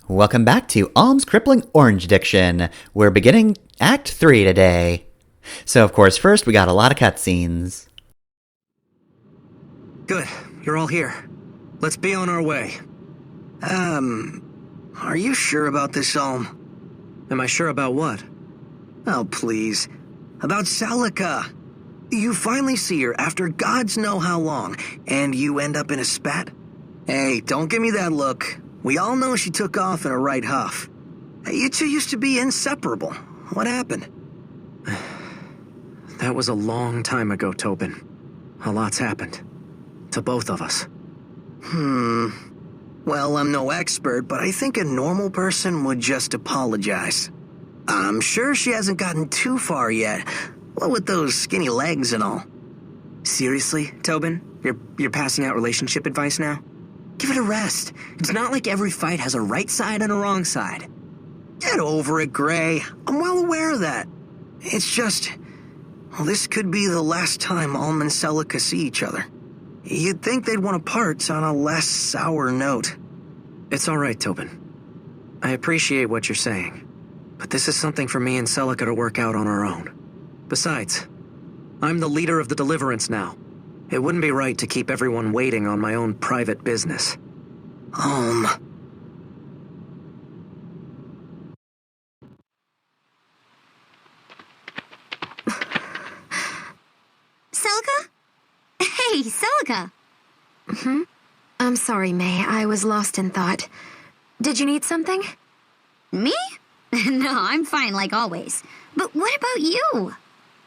Welcome back to Alm's Crippling Orange Addiction. We're beginning Act 3 today. So, of course, first we got a lot of cutscenes. Good. You're all here. Let's be on our way. Are you sure about this, Alm? Am I sure about what? Oh, please. About Celica. You finally see her after gods know how long, and you end up in a spat? Hey, don't give me that look. We all know she took off in a right huff. You two used to be inseparable. What happened? That was a long time ago, Tobin. A lot's happened. To both of us. Well, I'm no expert, but I think a normal person would just apologize. I'm sure she hasn't gotten too far yet. What with those skinny legs and all. Seriously, Tobin? You're passing out relationship advice now? Give it a rest. It's not like every fight has a right side and a wrong side. Get over it, Gray. I'm well aware of that. It's just... Well, this could be the last time Alm and Celica see each other. You'd think they'd want to part on a less sour note. It's all right, Tobin. I appreciate what you're saying, but this is something for me and Celica to work out on our own. Besides, I'm the leader of the Deliverance now. It wouldn't be right to keep everyone waiting on my own private business. Celica? Hey, Celica! I'm sorry, May. I was lost in thought. Did you need something? Me? No, I'm fine like always. But what about you?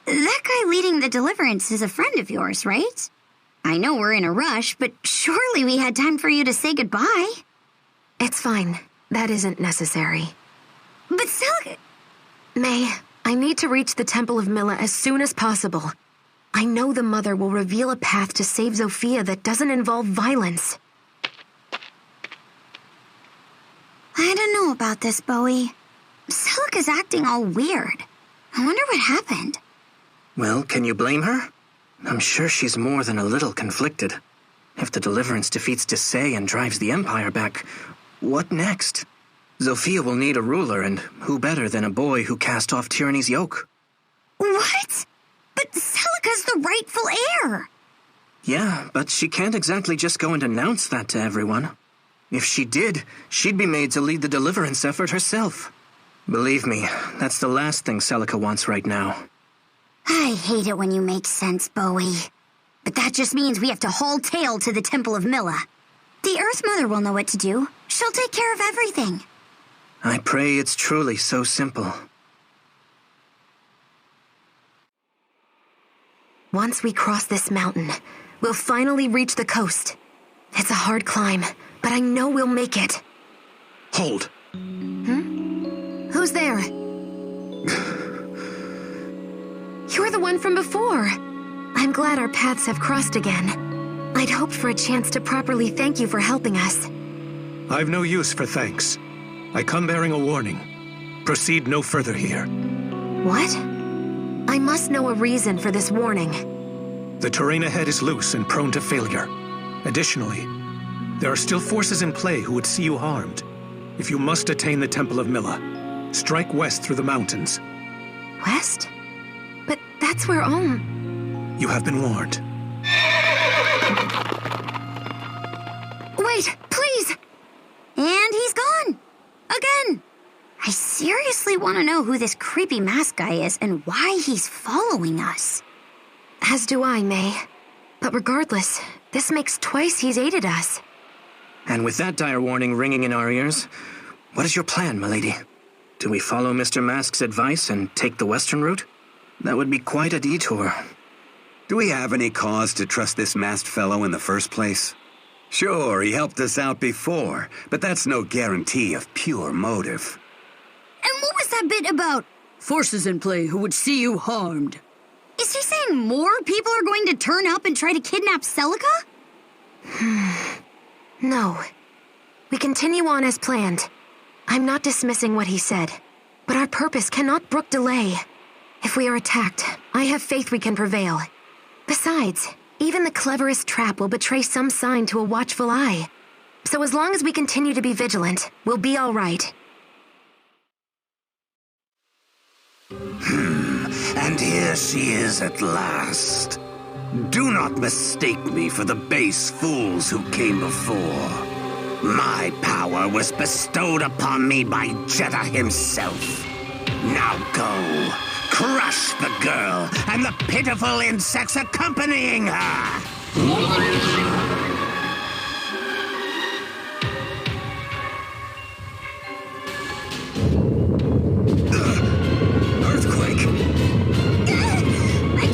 That guy leading the Deliverance is a friend of yours, right? I know we're in a rush, but surely we had time for you to say goodbye. It's fine. That isn't necessary. But Celica... May, I need to reach the Temple of Milla as soon as possible. I know the Mother will reveal a path to save Zofia that doesn't involve violence. I don't know about this, Bowie. Celica's acting all weird. I wonder what happened. Well, can you blame her? I'm sure she's more than a little conflicted. If the Deliverance defeats Desai and drives the Empire back, what next? Zofia will need a ruler, and who better than a boy who cast off tyranny's yoke? What? But Celica's the rightful heir! Yeah, but she can't exactly just go and announce that to everyone. If she did, she'd be made to lead the Deliverance effort herself. Believe me, that's the last thing Celica wants right now. I hate it when you make sense, Bowie. But that just means we have to haul tail to the Temple of Milla. The Earth Mother will know what to do. She'll take care of everything. I pray it's truly so simple. Once we cross this mountain, we'll finally reach the coast. It's a hard climb, but I know we'll make it. Hold. Who's there? You're the one from before. I'm glad our paths have crossed again. I'd hoped for a chance to properly thank you for helping us. I've no use for thanks. I come bearing a warning. Proceed no further here. What? I must know a reason for this warning. The terrain ahead is loose and prone to failure. Additionally, there are still forces in play who would see you harmed. If you must attain the Temple of Milla, strike west through the mountains. West? But that's where Alm... You have been warned. Wait, please! And he's gone! Again! I seriously want to know who this creepy mask guy is and why he's following us. As do I, May. But regardless, this makes twice he's aided us. And with that dire warning ringing in our ears, what is your plan, milady? Do we follow Mr. Mask's advice and take the western route? That would be quite a detour. Do we have any cause to trust this masked fellow in the first place? Sure, he helped us out before, but that's no guarantee of pure motive. And what was that bit about forces in play who would see you harmed? Is he saying more people are going to turn up and try to kidnap Celica? No. We continue on as planned. I'm not dismissing what he said, but our purpose cannot brook delay. If we are attacked, I have faith we can prevail. Besides, even the cleverest trap will betray some sign to a watchful eye. So as long as we continue to be vigilant, we'll be all right. And here she is at last. Do not mistake me for the base fools who came before. My power was bestowed upon me by Jeddah himself. Now go, crush the girl and the pitiful insects accompanying her! Earthquake! I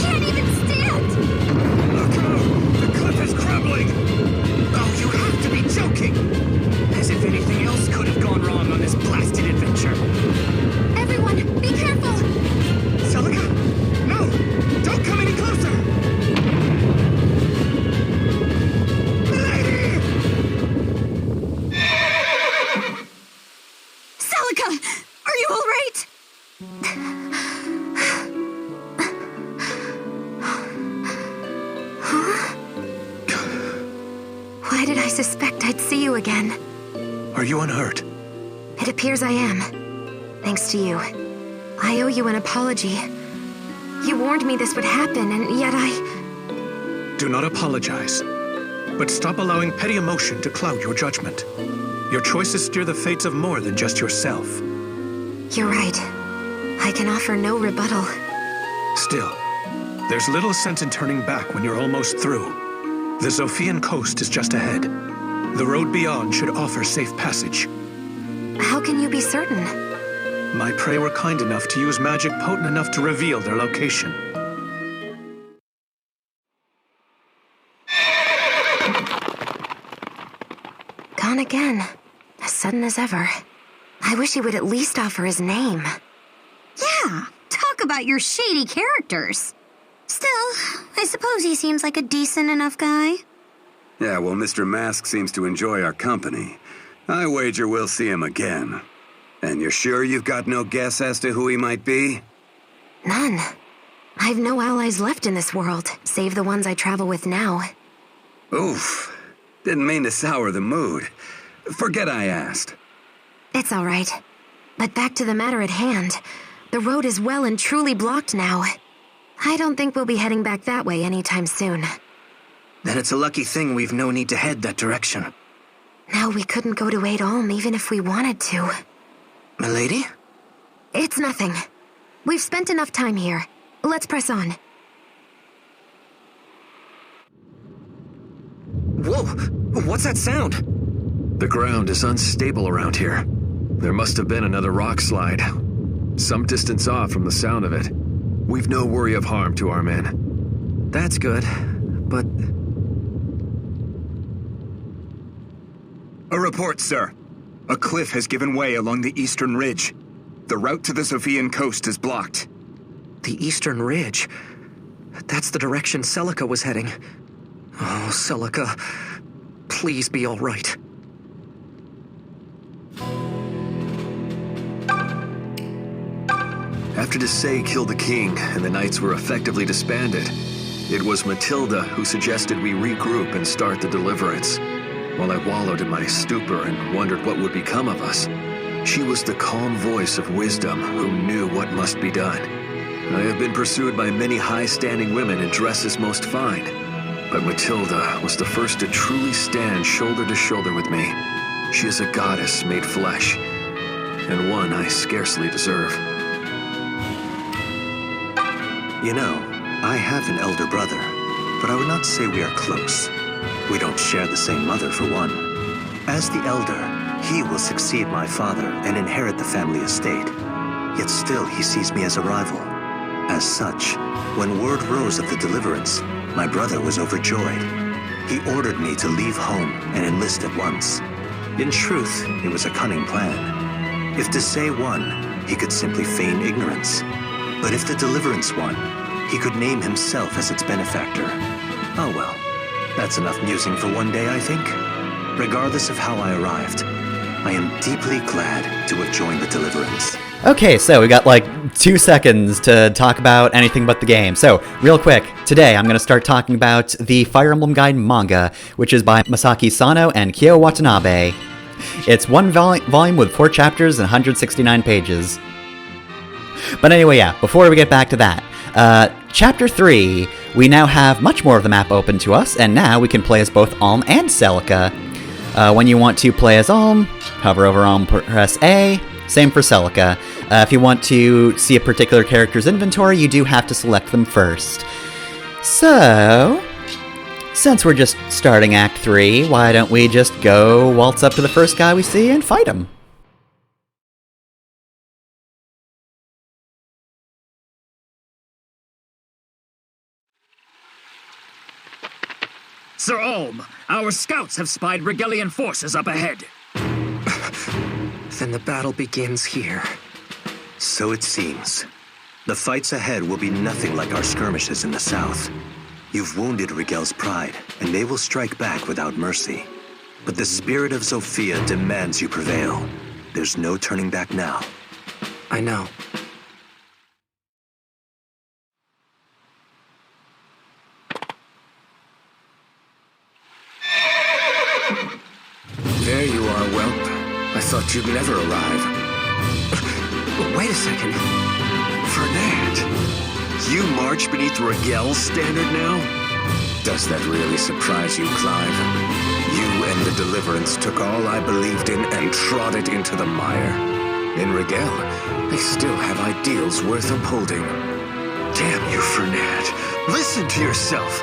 can't even stand! Look out! The cliff is crumbling! Oh, you have to be joking! As if anything else could have gone wrong on this blasted adventure. Everyone, be careful! Celica? No! Don't come any closer! Milady! Celica! Are you alright? Why did I suspect I'd see you again? Are you unhurt? It appears I am. Thanks to you. I owe you an apology. You warned me this would happen, and yet Do not apologize. But stop allowing petty emotion to cloud your judgment. Your choices steer the fates of more than just yourself. You're right. I can offer no rebuttal. Still, there's little sense in turning back when you're almost through. The Zophian coast is just ahead. The road beyond should offer safe passage. How can you be certain? My prey were kind enough to use magic potent enough to reveal their location. Gone again. As sudden as ever. I wish he would at least offer his name. Yeah, talk about your shady characters. Still, I suppose he seems like a decent enough guy. Yeah, well, Mr. Mask seems to enjoy our company. I wager we'll see him again. And you're sure you've got no guess as to who he might be? None. I've no allies left in this world, save the ones I travel with now. Oof. Didn't mean to sour the mood. Forget I asked. It's all right. But back to the matter at hand. The road is well and truly blocked now. I don't think we'll be heading back that way anytime soon. Then it's a lucky thing we've no need to head that direction. Now we couldn't go to Aid Ulm even if we wanted to. Milady? It's nothing. We've spent enough time here. Let's press on. Whoa! What's that sound? The ground is unstable around here. There must have been another rock slide. Some distance off from the sound of it. We've no worry of harm to our men. That's good, but... A report, sir. A cliff has given way along the eastern ridge. The route to the Zophian coast is blocked. The eastern ridge? That's the direction Celica was heading. Oh, Celica, please be all right. After Desai killed the king and the knights were effectively disbanded, it was Matilda who suggested we regroup and start the Deliverance. While I wallowed in my stupor and wondered what would become of us, she was the calm voice of wisdom who knew what must be done. I have been pursued by many high-standing women in dresses most fine, but Matilda was the first to truly stand shoulder to shoulder with me. She is a goddess made flesh, and one I scarcely deserve. You know, I have an elder brother, but I would not say we are close. We don't share the same mother, for one. As the elder, he will succeed my father and inherit the family estate. Yet still he sees me as a rival. As such, when word rose of the Deliverance, my brother was overjoyed. He ordered me to leave home and enlist at once. In truth, it was a cunning plan. If Desai won, he could simply feign ignorance. But if the Deliverance won, he could name himself as its benefactor. Oh well, that's enough musing for one day, I think. Regardless of how I arrived, I am deeply glad to have joined the Deliverance. Okay, so we got like 2 seconds to talk about anything but the game. So, real quick, Today, I'm going to start talking about the Fire Emblem Guide manga, which is by Masaki Sano and Kyo Watanabe. It's one volume with 4 chapters and 169 pages. But anyway, yeah, before we get back to that, Chapter 3, we now have much more of the map open to us, and now we can play as both Alm and Celica. When you want to play as Alm, hover over Alm, press A. Same for Celica. If you want to see a particular character's inventory, you do have to select them first. So, since we're just starting Act 3, why don't we just go waltz up to the first guy we see and fight him? Sir Olm, our scouts have spied Regelian forces up ahead. Then the battle begins here. So it seems. The fights ahead will be nothing like our skirmishes in the south. You've wounded Rigel's pride, and they will strike back without mercy. But the spirit of Sophia demands you prevail. There's no turning back now. I know. There you are, whelp. I thought you'd never arrive. Wait a second. Fernand, you march beneath Rigel's standard now? Does that really surprise you, Clive? You and the Deliverance took all I believed in and trod it into the mire. In Rigel, they still have ideals worth upholding. Damn you, Fernand. Listen to yourself.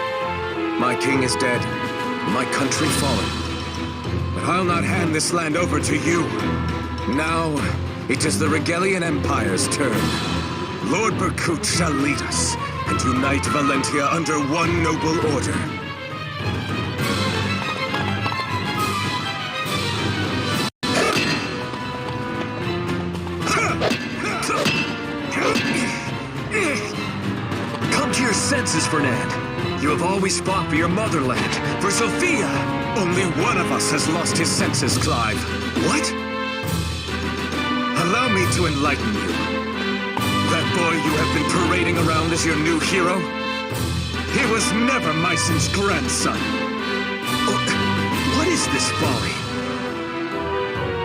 My king is dead. My country fallen. But I'll not hand this land over to you. Now, it is the Regelian Empire's turn. Lord Berkut shall lead us and unite Valentia under one noble order. Come to your senses, Fernand. You have always fought for your motherland, for Sophia. Only one of us has lost his senses, Clive. What? Allow me to enlighten you. That boy you have been parading around as your new hero? He was never Myson's grandson. What is this folly?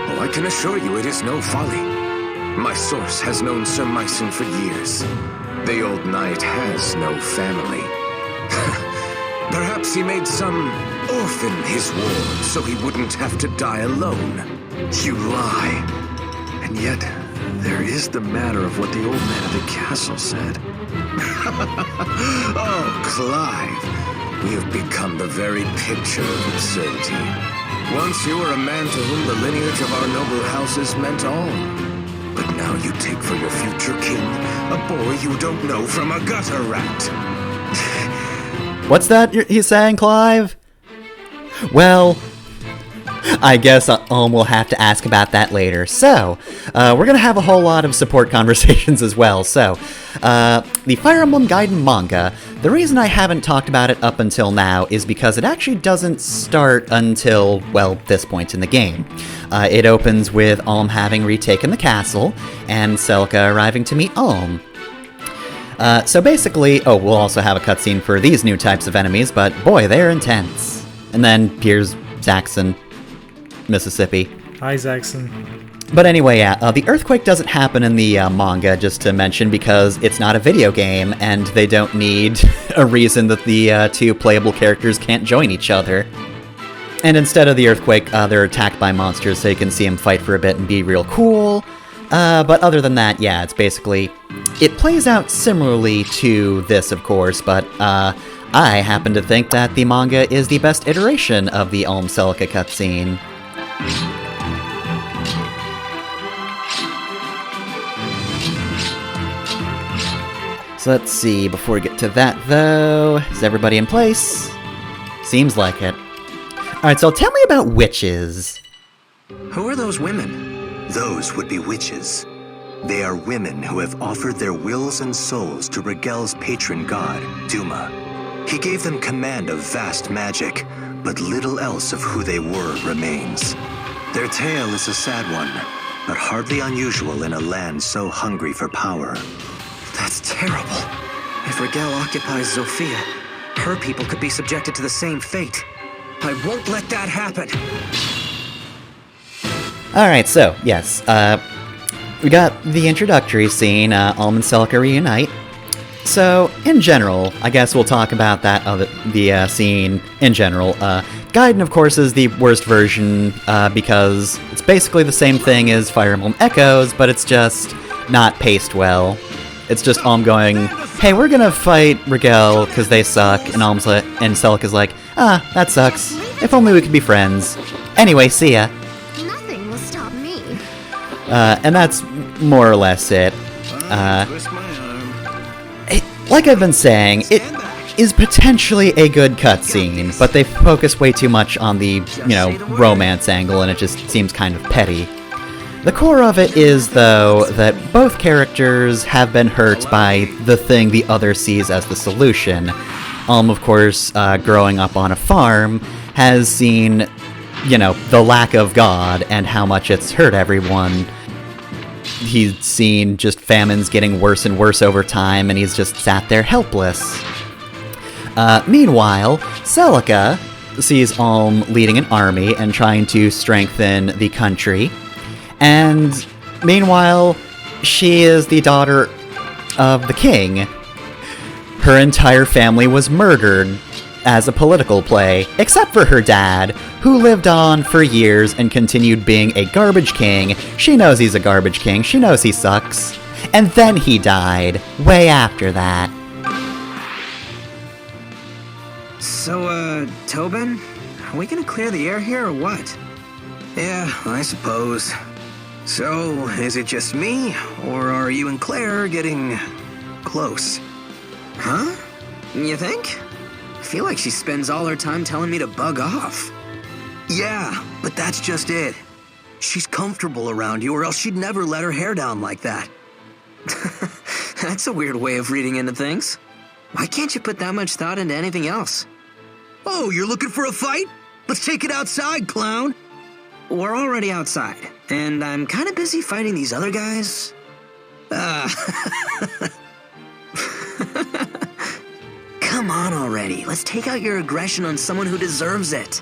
Oh, I can assure you it is no folly. My source has known Sir Myson for years. The old knight has no family. Perhaps he made some orphan his ward so he wouldn't have to die alone. You lie. And yet, there is the matter of what the old man at the castle said. Oh, Clive, you've become the very picture of absurdity. Once you were a man to whom the lineage of our noble houses meant all. But now you take for your future king a boy you don't know from a gutter rat. What's that he's saying, Clive? Well, I guess we'll have to ask about that later. So, we're going to have a whole lot of support conversations as well. So, the Fire Emblem Guide manga, the reason I haven't talked about it up until now is because it actually doesn't start until, well, this point in the game. It opens with Alm having retaken the castle, and Celica arriving to meet Alm. So basically, we'll also have a cutscene for these new types of enemies, but boy, they're intense. And then here's Zaxxon, Mississippi. Hi, Zaxxon. But anyway, yeah, the earthquake doesn't happen in the manga, just to mention, because it's not a video game, and they don't need a reason that the 2 playable characters can't join each other. And instead of the earthquake, they're attacked by monsters, so you can see them fight for a bit and be real cool. But other than that, yeah, it's basically... It plays out similarly to this, of course, but I happen to think that the manga is the best iteration of the Alm Celica cutscene. So let's see, before we get to that, though, is everybody in place? Seems like it. Alright, so tell me about witches. Who are those women? Those would be witches. They are women who have offered their wills and souls to Rigel's patron god, Duma. He gave them command of vast magic, but little else of who they were remains. Their tale is a sad one, but hardly unusual in a land so hungry for power. That's terrible. If Rigel occupies Zofia, her people could be subjected to the same fate. I won't let that happen. Alright, so, yes, we got the introductory scene, Alm and Celica reunite. So, in general, I guess we'll talk about that the scene in general. Gaiden, of course, is the worst version, because it's basically the same thing as Fire Emblem Echoes, but it's just not paced well. It's just Alm going, hey, we're gonna fight Rigel because they suck, and Celica's like, that sucks. If only we could be friends. Anyway, see ya. Nothing will stop me. And that's more or less it. Like I've been saying, it is potentially a good cutscene, but they focus way too much on the, romance angle, and it just seems kind of petty. The core of it is, though, that both characters have been hurt by the thing the other sees as the solution. Alm, of course, growing up on a farm, has seen, the lack of God and how much it's hurt everyone. He's seen just famines getting worse and worse over time, and he's just sat there helpless. Meanwhile, Celica sees Alm leading an army and trying to strengthen the country. And meanwhile, she is the daughter of the king. Her entire family was murdered as a political play, except for her dad, who lived on for years and continued being a garbage king. She knows he's a garbage king, she knows he sucks. And then he died, way after that. So, Tobin, are we gonna clear the air here or what? Yeah, I suppose. So, is it just me, or are you and Claire getting close? Huh? You think? I feel like she spends all her time telling me to bug off. Yeah, but that's just it. She's comfortable around you, or else she'd never let her hair down like that. That's a weird way of reading into things. Why can't you put that much thought into anything else? Oh, you're looking for a fight? Let's take it outside, clown. We're already outside, and I'm kind of busy fighting these other guys. Come on already. Let's take out your aggression on someone who deserves it.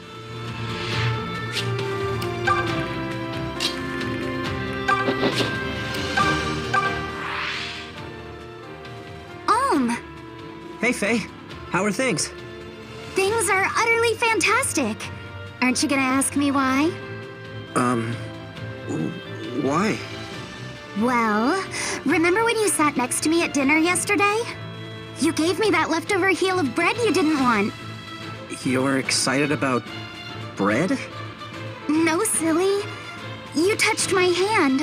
Hey, Faye. How are things? Things are utterly fantastic. Aren't you gonna ask me why? Why? Well, remember when you sat next to me at dinner yesterday? You gave me that leftover heel of bread you didn't want. You're excited about bread? No, silly. You touched my hand.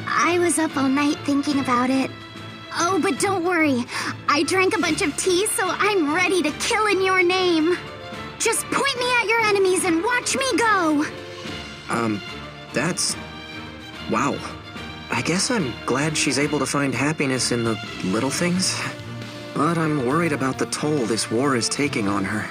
I was up all night thinking about it. Oh, but don't worry. I drank a bunch of tea, so I'm ready to kill in your name. Just point me at your enemies and watch me go. That's... wow. I guess I'm glad she's able to find happiness in the little things. But I'm worried about the toll this war is taking on her.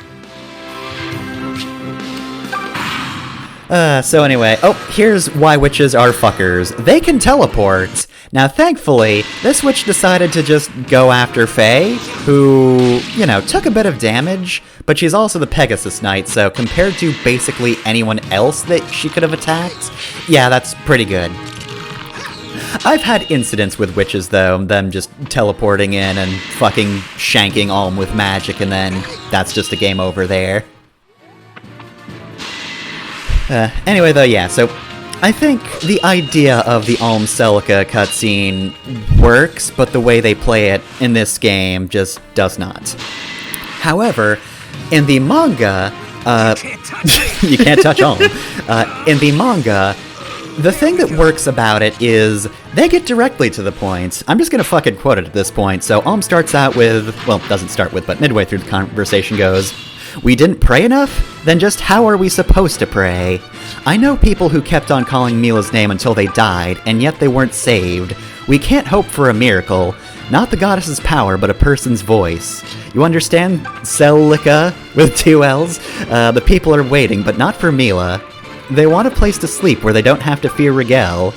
So anyway, here's why witches are fuckers. They can teleport. Now, thankfully, this witch decided to just go after Faye, who, took a bit of damage, but she's also the Pegasus Knight, so compared to basically anyone else that she could have attacked, yeah, that's pretty good. I've had incidents with witches, though, them just teleporting in and fucking shanking Alm with magic, and then that's just a game over there. Anyway, though, yeah, so I think the idea of the Alm Celica cutscene works, but the way they play it in this game just does not. However, in the manga, you can't touch Alm. In the manga, the thing that works about it is they get directly to the point. I'm just gonna fucking quote it at this point. So Alm starts out with, well, doesn't start with, but midway through the conversation goes, "We didn't pray enough? Then just how are we supposed to pray? I know people who kept on calling Mila's name until they died, and yet they weren't saved. We can't hope for a miracle. Not the goddess's power, but a person's voice. You understand, Celica, with 2 L's? The people are waiting, but not for Mila. They want a place to sleep where they don't have to fear Rigel.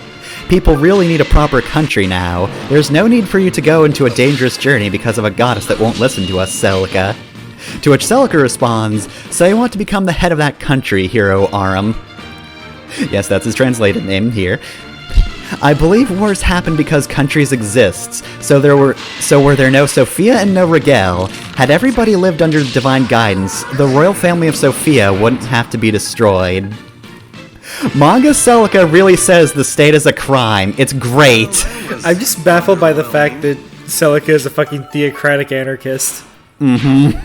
People really need a proper country now. There's no need for you to go into a dangerous journey because of a goddess that won't listen to us, Celica. To which Celica responds, so you want to become the head of that country, Hero Aram. Yes, that's his translated name here. I believe wars happen because countries exist, so were there no Sophia and no Rigel, had everybody lived under divine guidance, the royal family of Sophia wouldn't have to be destroyed. Manga Celica really says the state is a crime. It's great. I'm just baffled by the fact that Celica is a fucking theocratic anarchist. Mm-hmm.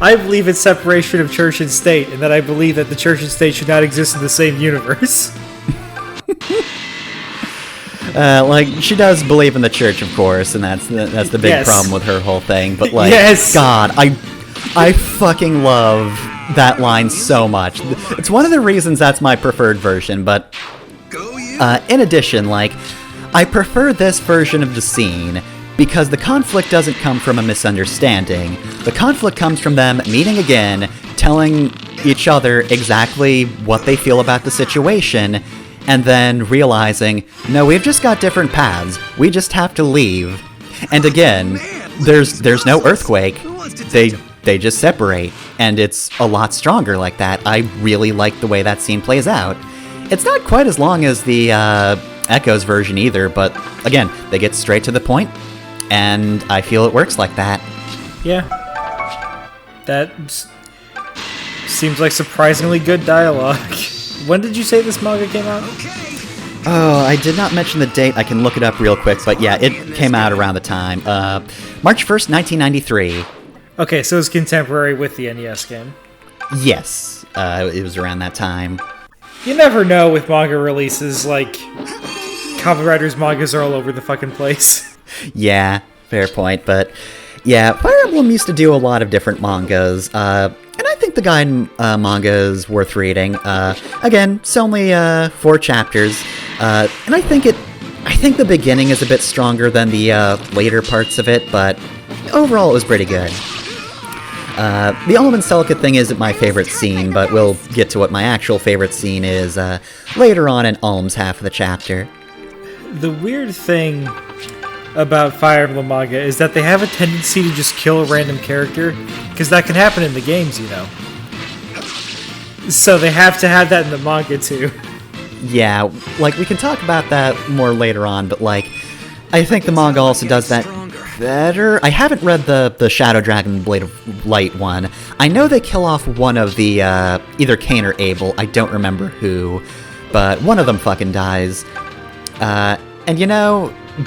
I believe in separation of church and state, and that I believe that the church and state should not exist in the same universe. She does believe in the church, of course, and that's the big problem with her whole thing. But God, I fucking love that line so much. It's one of the reasons that's my preferred version. But in addition, I prefer this version of the scene because the conflict doesn't come from a misunderstanding. The conflict comes from them meeting again, telling each other exactly what they feel about the situation, and then realizing, no, we've just got different paths. We just have to leave. And again, there's no earthquake. They just separate, and it's a lot stronger like that. I really like the way that scene plays out. It's not quite as long as the Echoes version either, but again, they get straight to the point, and I feel it works like that. Yeah. That seems like surprisingly good dialogue. When did you say this manga came out? Oh, I did not mention the date. I can look it up real quick, but yeah, it came out around the time. March 1st, 1993. Okay, so it's contemporary with the NES game. Yes, it was around that time. You never know with manga releases, copywriters' mangas are all over the fucking place. Yeah, fair point, but yeah, Fire Emblem used to do a lot of different mangas, and I think the guide manga is worth reading. Again, it's only 4 chapters, and I think the beginning is a bit stronger than the later parts of it, but overall it was pretty good. The Element Celica thing isn't my favorite scene, but we'll get to what my actual favorite scene is later on in Ulm's half of the chapter. The weird thing about Fire Emblem manga is that they have a tendency to just kill a random character, because that can happen in the games, you know. So they have to have that in the manga too. Yeah, we can talk about that more later on, but I think the manga also does that better. I haven't read the Shadow Dragon Blade of Light one. I know they kill off one of the, either Cain or Abel, I don't remember who, but one of them fucking dies. And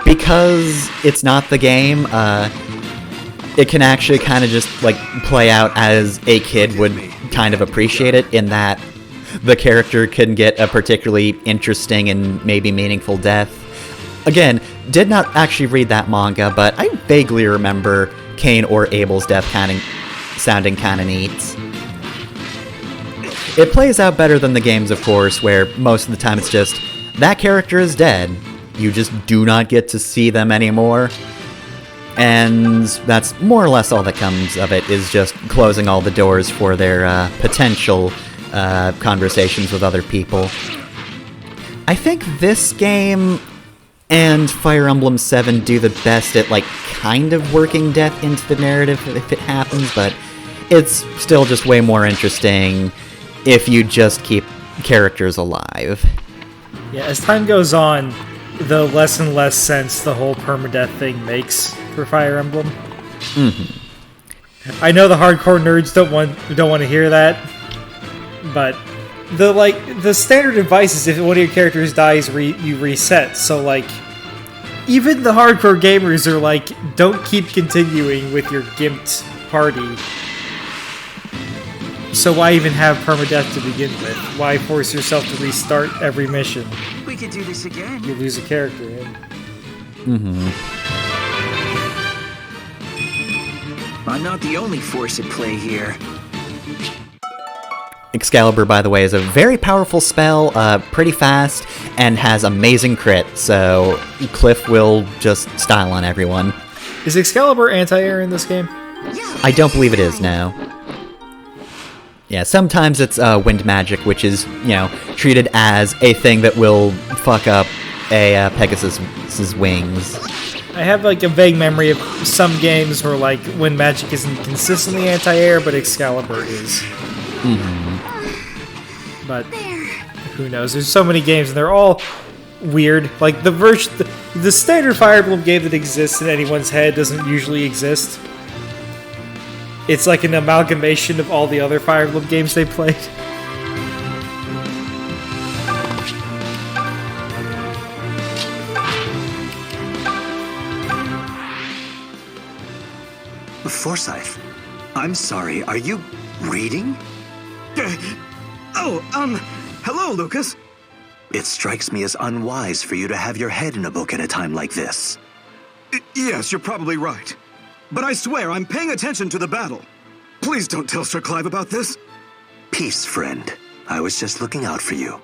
because it's not the game, it can actually kind of just, play out as a kid would kind of appreciate it, in that the character can get a particularly interesting and maybe meaningful death. Again, did not actually read that manga, but I vaguely remember Cain or Abel's death sounding kind of neat. It plays out better than the games, of course, where most of the time it's just, that character is dead. You just do not get to see them anymore. And that's more or less all that comes of it, is just closing all the doors for their potential conversations with other people. I think this game and Fire Emblem 7 do the best at, kind of working death into the narrative if it happens, but it's still just way more interesting if you just keep characters alive. Yeah, as time goes on, the less and less sense the whole permadeath thing makes for Fire Emblem. Mm-hmm. I know the hardcore nerds don't want to hear that, but the standard advice is if one of your characters dies, you reset. So even the hardcore gamers are don't keep continuing with your gimped party. So why even have permadeath to begin with? Why force yourself to restart every mission? We could do this again. You lose a character. Mm-hmm. I'm not the only force at play here. Excalibur, by the way, is a very powerful spell, pretty fast, and has amazing crit, so Cliff will just style on everyone. Is Excalibur anti-air in this game? I don't believe it is, no. Yeah, sometimes it's wind magic, which is, treated as a thing that will fuck up a Pegasus's wings. I have like a vague memory of some games where like when magic isn't consistently anti-air, but Excalibur is. Mm-hmm. But who knows? There's so many games, and they're all weird. Like the standard Fire Emblem game that exists in anyone's head doesn't usually exist. It's like an amalgamation of all the other Fire Emblem games they played. Forsyth, I'm sorry, are you reading? Hello, Lucas. It strikes me as unwise for you to have your head in a book at a time like this. Yes, you're probably right. But I swear I'm paying attention to the battle. Please don't tell Sir Clive about this. Peace, friend. I was just looking out for you.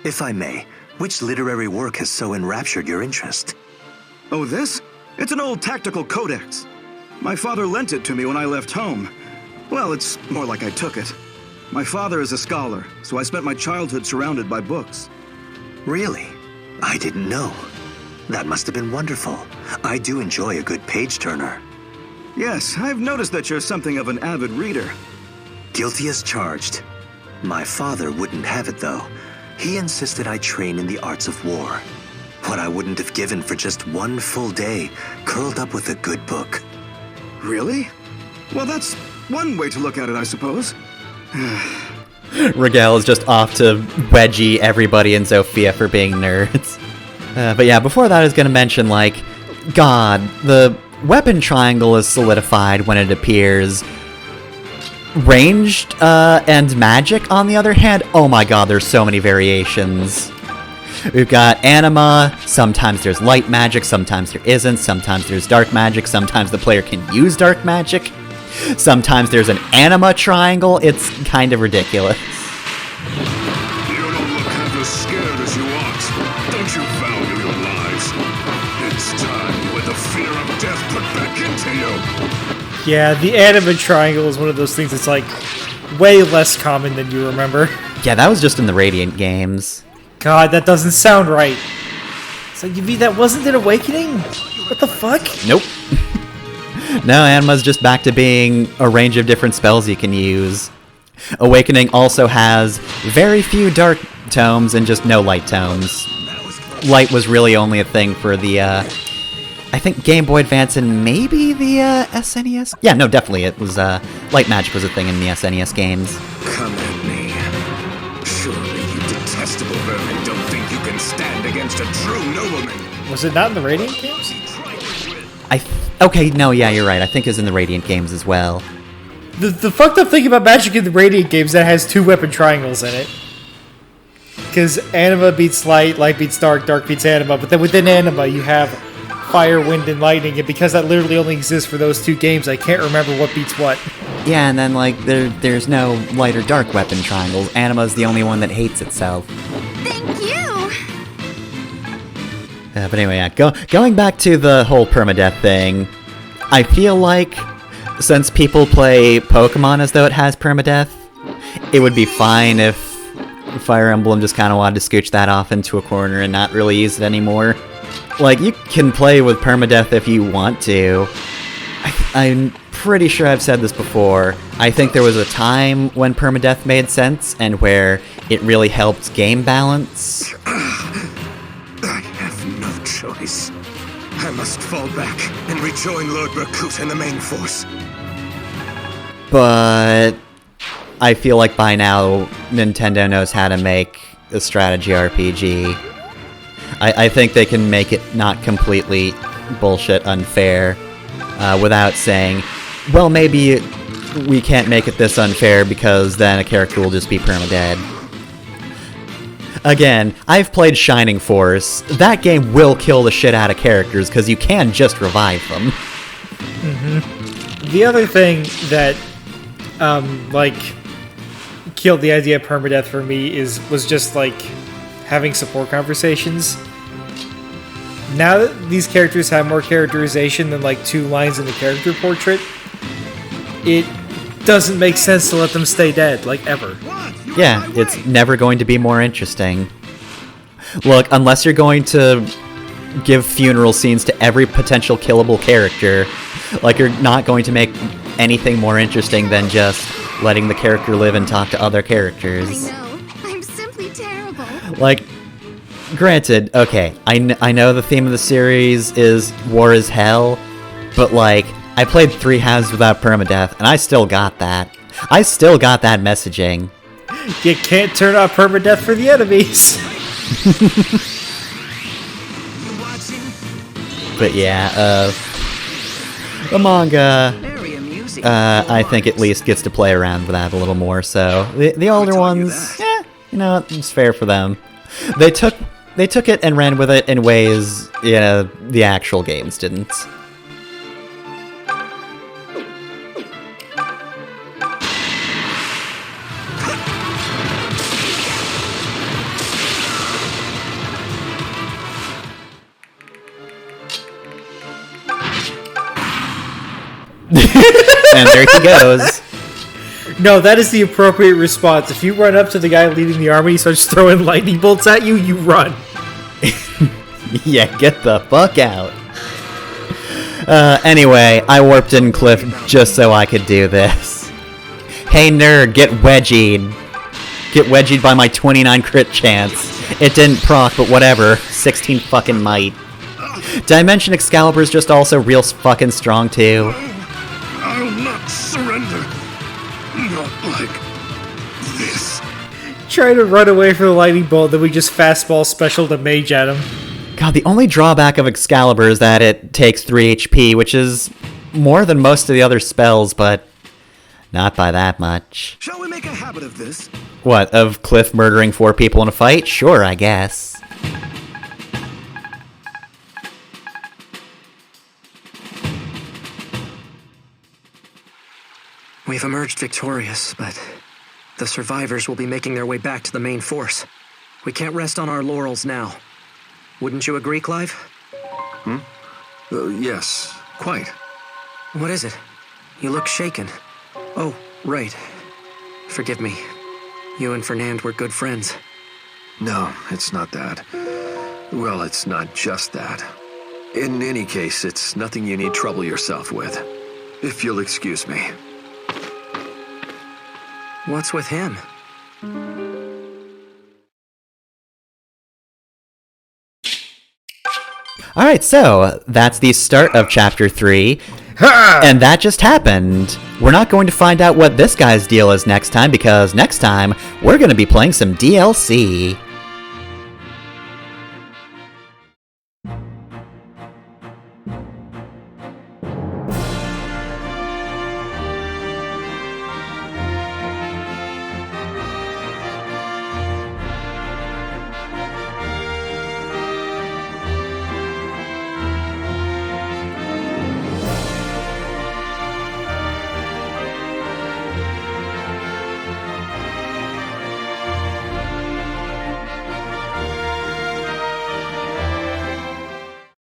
If I may, which literary work has so enraptured your interest? Oh, this? It's an old tactical codex. My father lent it to me when I left home. Well, it's more like I took it. My father is a scholar, so I spent my childhood surrounded by books. Really? I didn't know. That must have been wonderful. I do enjoy a good page-turner. Yes, I've noticed that you're something of an avid reader. Guilty as charged. My father wouldn't have it, though. He insisted I train in the arts of war. What I wouldn't have given for just one full day, curled up with a good book. Really? Well, that's one way to look at it, I suppose. Rigel is just off to wedgie everybody in Zofia for being nerds. But yeah, before that I was going to mention, like, God, the weapon triangle is solidified when it appears. Ranged and magic, on the other hand, oh my god, there's so many variations. We've got anima, sometimes there's light magic, sometimes there isn't, sometimes there's dark magic, sometimes the player can use dark magic, sometimes there's an anima triangle, it's kind of ridiculous. You don't look half as scared as you ought. Don't you value your lives? It's time with the fear of death put back into you. Yeah, the anima triangle is one of those things that's like way less common than you remember. Yeah, that was just in the Radiant games. God, that doesn't sound right. It's like, you mean that wasn't an Awakening? What the fuck? Nope. No, Anima's just back to being a range of different spells you can use. Awakening also has very few dark tomes and just no light tomes. Light was really only a thing for the, I think Game Boy Advance and maybe the, SNES? Yeah, no, definitely, it was, light magic was a thing in the SNES games. Come at me. Surely you detestable vermin don't think you can stand against a true nobleman. Was it not in the Radiant games? Okay, no, yeah, you're right. I think it's in the Radiant games as well. The fucked up thing about Magic in the Radiant games that has two weapon triangles in it. Because Anima beats Light, Light beats Dark, Dark beats Anima, but then within Anima you have Fire, Wind, and Lightning, and because that literally only exists for those two games, I can't remember what beats what. Yeah, and then, like, there's no light or dark weapon triangles. Anima's the only one that hates itself. Thank you! But anyway, yeah, going back to the whole permadeath thing, I feel like since people play Pokemon as though it has permadeath, it would be fine if Fire Emblem just kind of wanted to scooch that off into a corner and not really use it anymore. Like, you can play with permadeath if you want to. I'm pretty sure I've said this before. I think there was a time when permadeath made sense and where it really helped game balance. I have no choice. I must fall back and rejoin Lord Berkut and the main force. But I feel like by now Nintendo knows how to make a strategy RPG. I think they can make it not completely bullshit unfair without saying, well, maybe we can't make it this unfair because then a character will just be permadead. Again, I've played Shining Force. That game will kill the shit out of characters because you can just revive them. Mm-hmm. The other thing that, killed the idea of permadeath for me was just, having support conversations. Now that these characters have more characterization than, 2 lines in the character portrait, it doesn't make sense to let them stay dead, ever. Yeah, it's never going to be more interesting. Look, unless you're going to give funeral scenes to every potential killable character, like, you're not going to make anything more interesting than just letting the character live and talk to other characters. I know. I'm simply terrible. Like, granted, okay, I know the theme of the series is war is hell, but, like, I played 3 halves without permadeath, and I still got that. I still got that messaging. You can't turn off permadeath for the enemies. But yeah, the manga, I think at least gets to play around with that a little more, so the older ones, it's fair for them. They took it and ran with it in ways, the actual games didn't. And there he goes. No, that is the appropriate response. If you run up to the guy leading the army, he starts throwing lightning bolts at you, you run. Yeah, get the fuck out. Anyway, I warped in Cliff just so I could do this. Hey nerd, get wedgied. Get wedgied by my 29 crit chance. It didn't proc, but whatever. 16 fucking might. Dimension Excalibur's just also real fucking strong too. I'll not surrender. Not like this. Try to run away from the lightning bolt, then we just fastball special to mage at him. God, the only drawback of Excalibur is that it takes 3 HP, which is more than most of the other spells, but not by that much. Shall we make a habit of this? What, of Cliff murdering 4 people in a fight? Sure, I guess. We've emerged victorious, but the survivors will be making their way back to the main force. We can't rest on our laurels now. Wouldn't you agree, Clive? Yes, quite. What is it? You look shaken. Oh, right. Forgive me. You and Fernand were good friends. No, it's not that. Well, it's not just that. In any case, it's nothing you need trouble yourself with. If you'll excuse me. What's with him? Alright, so that's the start of Chapter 3. And that just happened. We're not going to find out what this guy's deal is next time, because next time, we're going to be playing some DLC.